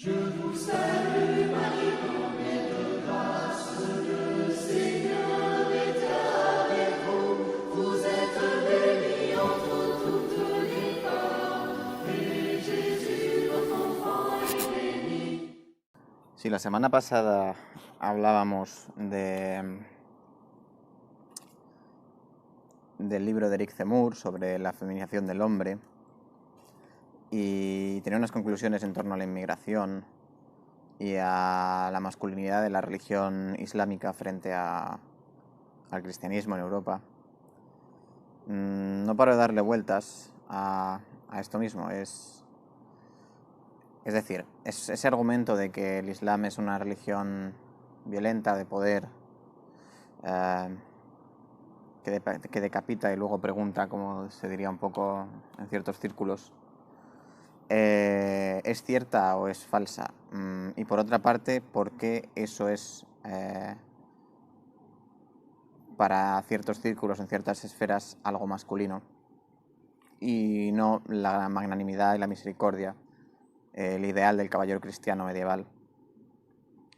Sí, la semana pasada hablábamos del libro de Eric Zemmour sobre la feminización del hombre y tenía unas conclusiones en torno a la inmigración y a la masculinidad de la religión islámica frente al cristianismo en Europa. No paro de darle vueltas a esto mismo. Es decir, ese argumento de que el Islam es una religión violenta, de poder, que decapita y luego pregunta, como se diría un poco en ciertos círculos, ¿es cierta o es falsa? Y por otra parte, ¿por qué eso es para ciertos círculos, en ciertas esferas, algo masculino? Y no la magnanimidad y la misericordia, el ideal del caballero cristiano medieval,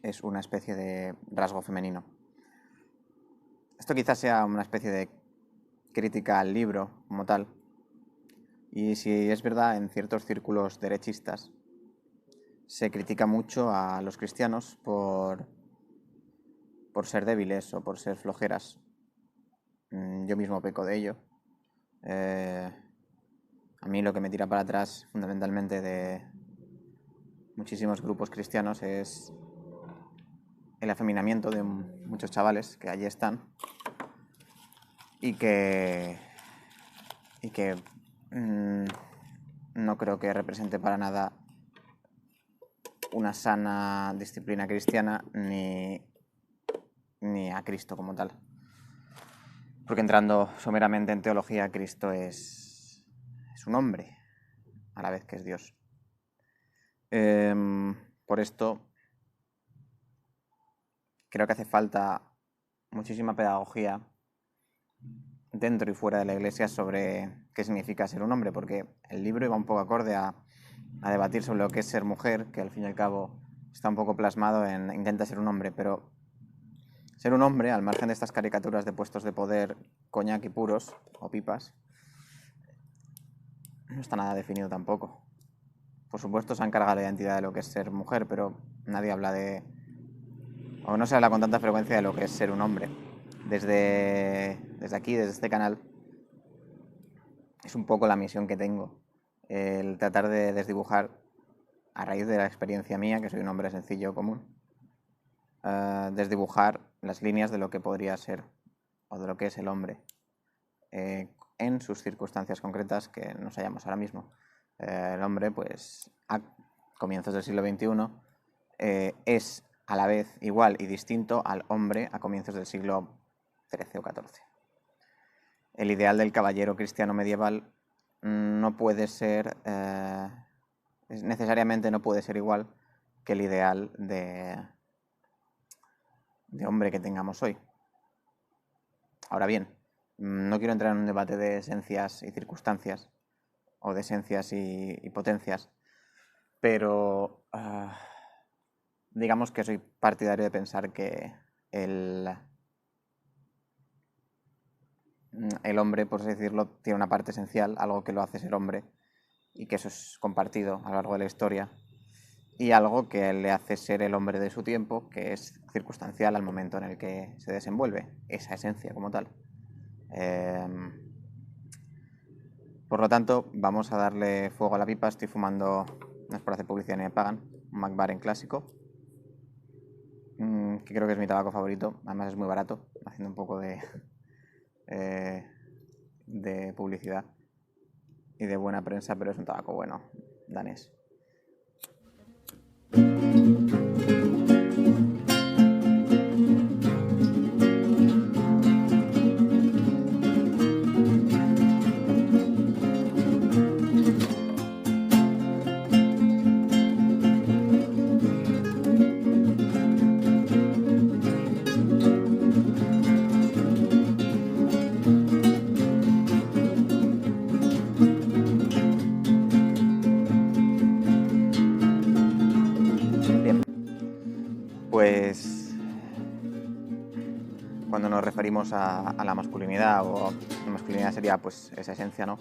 es una especie de rasgo femenino. Esto quizás sea una especie de crítica al libro como tal. Y si es verdad, en ciertos círculos derechistas se critica mucho a los cristianos por ser débiles o por ser flojeras. Yo mismo peco de ello. A mí lo que me tira para atrás fundamentalmente de muchísimos grupos cristianos es el afeminamiento de muchos chavales que allí están y que no creo que represente para nada una sana disciplina cristiana ni a Cristo como tal. Porque entrando someramente en teología, Cristo es un hombre, a la vez que es Dios. Por esto creo que hace falta muchísima pedagogía dentro y fuera de la Iglesia sobre qué significa ser un hombre, porque el libro iba un poco acorde a debatir sobre lo que es ser mujer, que al fin y al cabo está un poco plasmado en intenta ser un hombre, pero ser un hombre, al margen de estas caricaturas de puestos de poder, coñac y puros, o pipas, no está nada definido tampoco. Por supuesto se ha encargado la identidad de lo que es ser mujer, pero nadie habla o no se habla con tanta frecuencia de lo que es ser un hombre. Desde aquí, desde este canal, es un poco la misión que tengo, el tratar de desdibujar, a raíz de la experiencia mía, que soy un hombre sencillo común, desdibujar las líneas de lo que podría ser o de lo que es el hombre en sus circunstancias concretas que nos hallamos ahora mismo. El hombre, pues, a comienzos del siglo XXI es a la vez igual y distinto al hombre a comienzos del siglo XIII o XIV. El ideal del caballero cristiano medieval no puede ser, necesariamente no puede ser igual que el ideal de hombre que tengamos hoy. Ahora bien, no quiero entrar en un debate de esencias y circunstancias, o de esencias y potencias, pero digamos que soy partidario de pensar que el hombre, por así decirlo, tiene una parte esencial, algo que lo hace ser hombre, y que eso es compartido a lo largo de la historia, y algo que le hace ser el hombre de su tiempo, que es circunstancial al momento en el que se desenvuelve, esa esencia como tal. Por lo tanto, vamos a darle fuego a la pipa. Estoy fumando, no es por hacer publicidad ni me pagan, un McBaren clásico, que creo que es mi tabaco favorito, además es muy barato, haciendo un poco de publicidad y de buena prensa, pero es un tabaco bueno, danés. Pues cuando nos referimos a la masculinidad, o la masculinidad sería pues esa esencia, ¿no?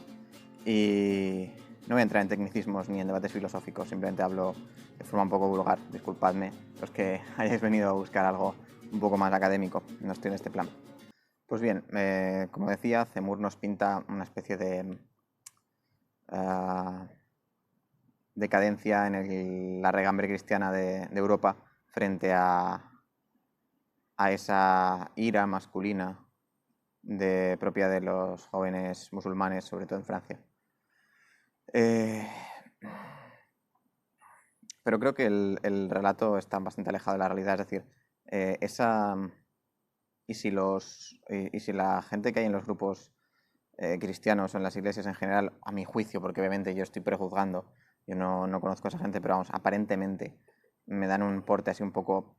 Y no voy a entrar en tecnicismos ni en debates filosóficos, simplemente hablo de forma un poco vulgar, disculpadme los que hayáis venido a buscar algo un poco más académico, no estoy en este plan. Pues bien, como decía, Zemmour nos pinta una especie de decadencia en la regambre cristiana de Europa frente a esa ira masculina propia de los jóvenes musulmanes, sobre todo en Francia. Pero creo que el relato está bastante alejado de la realidad, es decir, y si la gente que hay en los grupos cristianos o en las iglesias en general, a mi juicio, porque obviamente yo estoy prejuzgando, yo no conozco a esa gente, pero vamos, aparentemente me dan un porte así un poco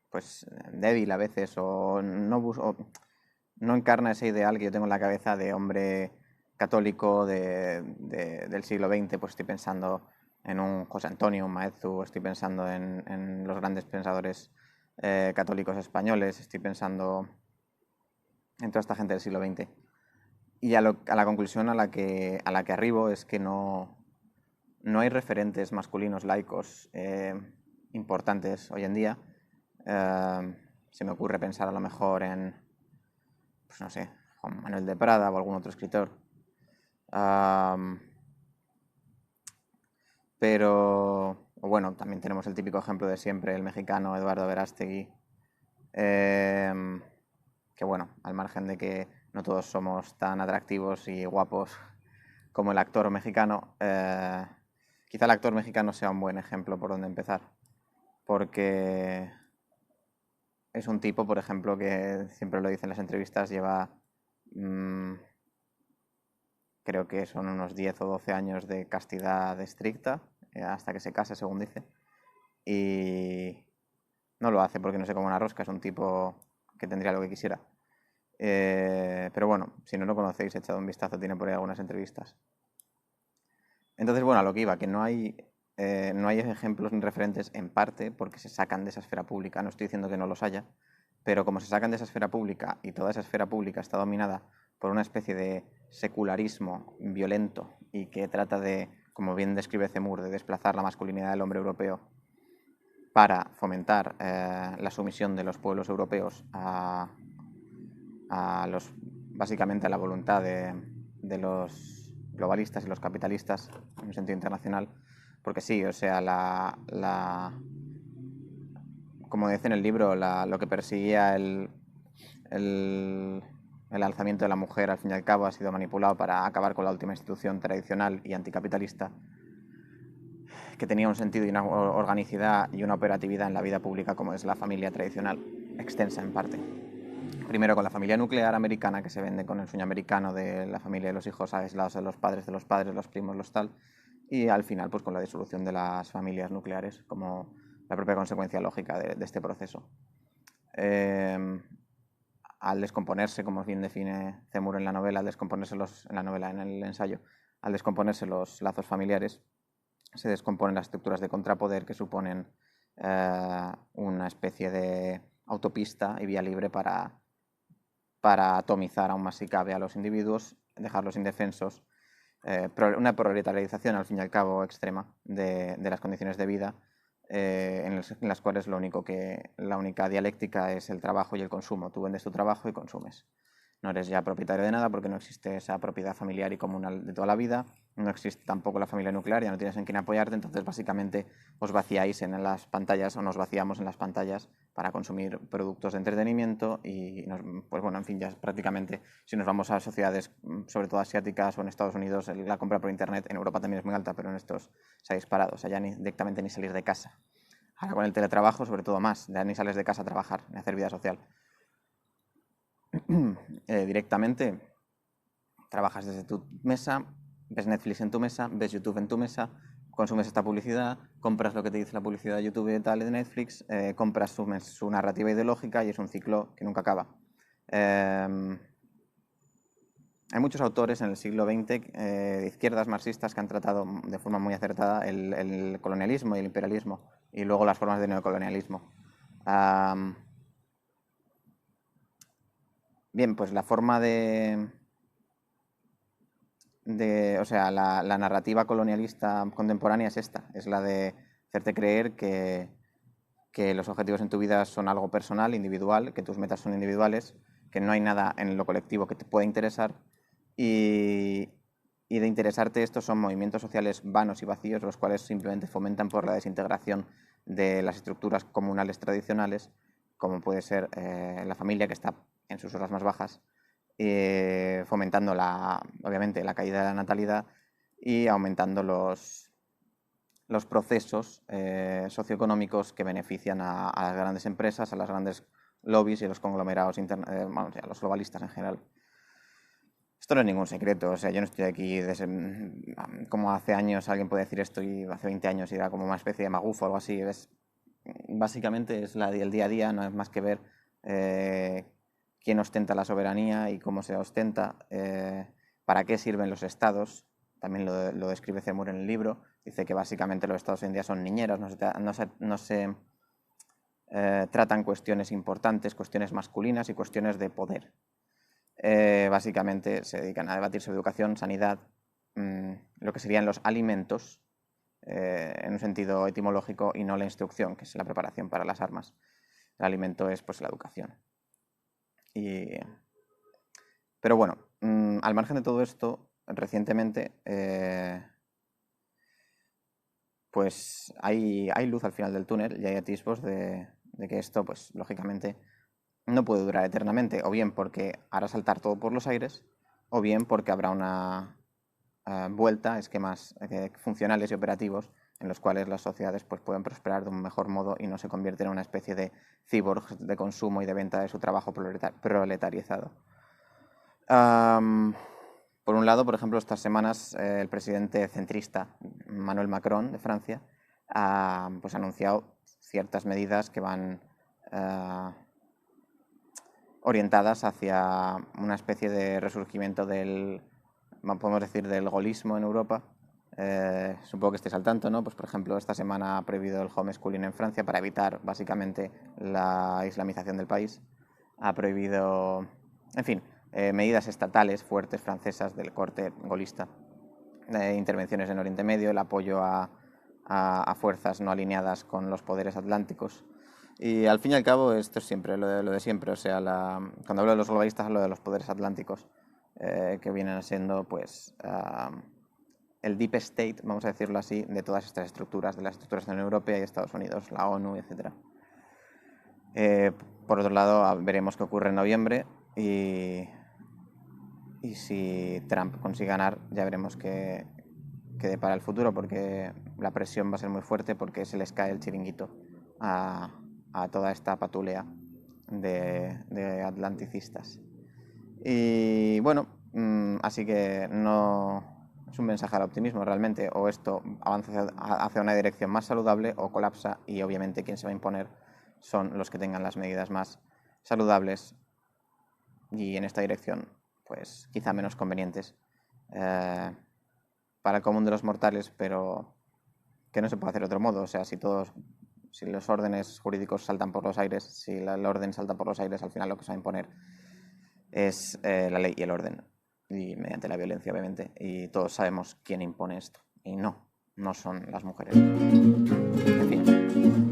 pues débil a veces, o no encarna ese ideal que yo tengo en la cabeza de hombre católico del siglo XX. Pues estoy pensando en un José Antonio, un Maeztu, estoy pensando en los grandes pensadores católicos españoles, estoy pensando en toda esta gente del siglo XX. Y a la conclusión a la que arribo es que no hay referentes masculinos laicos importantes hoy en día. Se me ocurre pensar a lo mejor en, pues no sé, Juan Manuel de Prada o algún otro escritor. Pero bueno, también tenemos el típico ejemplo de siempre, el mexicano Eduardo Verástegui, que bueno, al margen de que no todos somos tan atractivos y guapos como el actor mexicano, quizá el actor mexicano sea un buen ejemplo por donde empezar, porque es un tipo, por ejemplo, que siempre lo dice en las entrevistas, lleva creo que son unos 10 o 12 años de castidad estricta, hasta que se case, según dice, y no lo hace porque no se come una rosca, es un tipo que tendría lo que quisiera. Pero bueno, si no lo conocéis, echad un vistazo, tiene por ahí algunas entrevistas. Entonces, bueno, a lo que iba, que no hay ejemplos ni referentes, en parte porque se sacan de esa esfera pública. No estoy diciendo que no los haya, pero como se sacan de esa esfera pública y toda esa esfera pública está dominada por una especie de secularismo violento y que trata de, como bien describe Zemmour, de desplazar la masculinidad del hombre europeo para fomentar la sumisión de los pueblos europeos básicamente a la voluntad de los globalistas y los capitalistas en un sentido internacional, porque sí, o sea, como dice en el libro, lo que perseguía el alzamiento de la mujer, al fin y al cabo, ha sido manipulado para acabar con la última institución tradicional y anticapitalista que tenía un sentido y una organicidad y una operatividad en la vida pública como es la familia tradicional, extensa en parte. Primero con la familia nuclear americana, que se vende con el sueño americano de la familia y los hijos aislados de los padres, los primos, los tal, y al final pues con la disolución de las familias nucleares como la propia consecuencia lógica de este proceso. Al descomponerse, como bien define Zemmour en la novela, en el ensayo, al descomponerse los lazos familiares, se descomponen las estructuras de contrapoder que suponen una especie de autopista y vía libre para atomizar aún más si cabe a los individuos, dejarlos indefensos, una proletarización al fin y al cabo extrema de las condiciones de vida, en las cuales la única dialéctica es el trabajo y el consumo. Tú vendes tu trabajo y consumes. No eres ya propietario de nada porque no existe esa propiedad familiar y comunal de toda la vida, no existe tampoco la familia nuclear, ya no tienes en quién apoyarte, entonces básicamente os vaciáis en las pantallas o nos vaciamos en las pantallas para consumir productos de entretenimiento y, pues bueno, en fin, ya prácticamente si nos vamos a sociedades, sobre todo asiáticas o en Estados Unidos, la compra por internet en Europa también es muy alta, pero en estos se ha disparado, o sea, ya directamente ni salir de casa. Ahora con el teletrabajo, sobre todo más, ya ni sales de casa a trabajar, ni a hacer vida social. Directamente trabajas desde tu mesa, ves Netflix en tu mesa, ves YouTube en tu mesa, consumes esta publicidad, compras lo que te dice la publicidad de YouTube y tal de Netflix, compras su narrativa ideológica y es un ciclo que nunca acaba. hay muchos autores en el siglo XX de izquierdas marxistas que han tratado de forma muy acertada el colonialismo y el imperialismo y luego las formas de neocolonialismo. Bien, pues la forma o sea, la narrativa colonialista contemporánea es esta, es la de hacerte creer que los objetivos en tu vida son algo personal, individual, que tus metas son individuales, que no hay nada en lo colectivo que te pueda interesar y de interesarte estos son movimientos sociales vanos y vacíos, los cuales simplemente fomentan por la desintegración de las estructuras comunales tradicionales, como puede ser la familia, que está en sus horas más bajas, fomentando obviamente la caída de la natalidad y aumentando los procesos socioeconómicos que benefician a las grandes empresas, a las grandes lobbies y a los conglomerados, vamos, a los globalistas en general. Esto no es ningún secreto, o sea, yo no estoy aquí como hace años alguien puede decir esto y hace 20 años era como una especie de magufo o algo así. Básicamente es el día a día, no es más que ver quién ostenta la soberanía y cómo se ostenta, para qué sirven los estados. También lo describe Zemmour en el libro. Dice que básicamente los estados hoy en día son niñeros, no se tratan cuestiones importantes, cuestiones masculinas y cuestiones de poder. Básicamente se dedican a debatir sobre educación, sanidad, lo que serían los alimentos, en un sentido etimológico, y no la instrucción, que es la preparación para las armas. El alimento es pues la educación. Pero bueno, al margen de todo esto, recientemente pues hay luz al final del túnel y hay atisbos de que esto, pues lógicamente, no puede durar eternamente, o bien porque hará saltar todo por los aires, o bien porque habrá una vuelta a esquemas funcionales y operativos en los cuales las sociedades pues, pueden prosperar de un mejor modo y no se convierten en una especie de cyborgs de consumo y de venta de su trabajo proletarizado. Por un lado, por ejemplo, estas semanas el presidente centrista Emmanuel Macron de Francia pues ha anunciado ciertas medidas que van orientadas hacia una especie de resurgimiento podemos decir, del gaullismo en Europa. Supongo que estéis al tanto, ¿no? Pues por ejemplo, esta semana ha prohibido el homeschooling en Francia para evitar básicamente la islamización del país. Ha prohibido, en fin, medidas estatales fuertes francesas del corte gaullista, intervenciones en Oriente Medio, el apoyo a fuerzas no alineadas con los poderes atlánticos. Y al fin y al cabo esto es siempre lo de siempre, o sea, cuando hablo de los globalistas hablo de los poderes atlánticos, que vienen siendo pues el deep state, vamos a decirlo así, de todas estas estructuras, de las estructuras de la Unión Europea y Estados Unidos, la ONU, etc. Por otro lado, veremos qué ocurre en noviembre y si Trump consigue ganar, ya veremos qué depara el futuro, porque la presión va a ser muy fuerte porque se les cae el chiringuito a toda esta patulea de atlanticistas. Y bueno, así que no es un mensaje al optimismo realmente, o esto avanza hacia una dirección más saludable o colapsa, y obviamente quien se va a imponer son los que tengan las medidas más saludables y en esta dirección pues quizá menos convenientes para el común de los mortales, pero que no se puede hacer de otro modo. O sea, si los órdenes jurídicos saltan por los aires, si el orden salta por los aires, al final lo que se va a imponer es la ley y el orden, y mediante la violencia, obviamente, y todos sabemos quién impone esto, y no son las mujeres. En fin.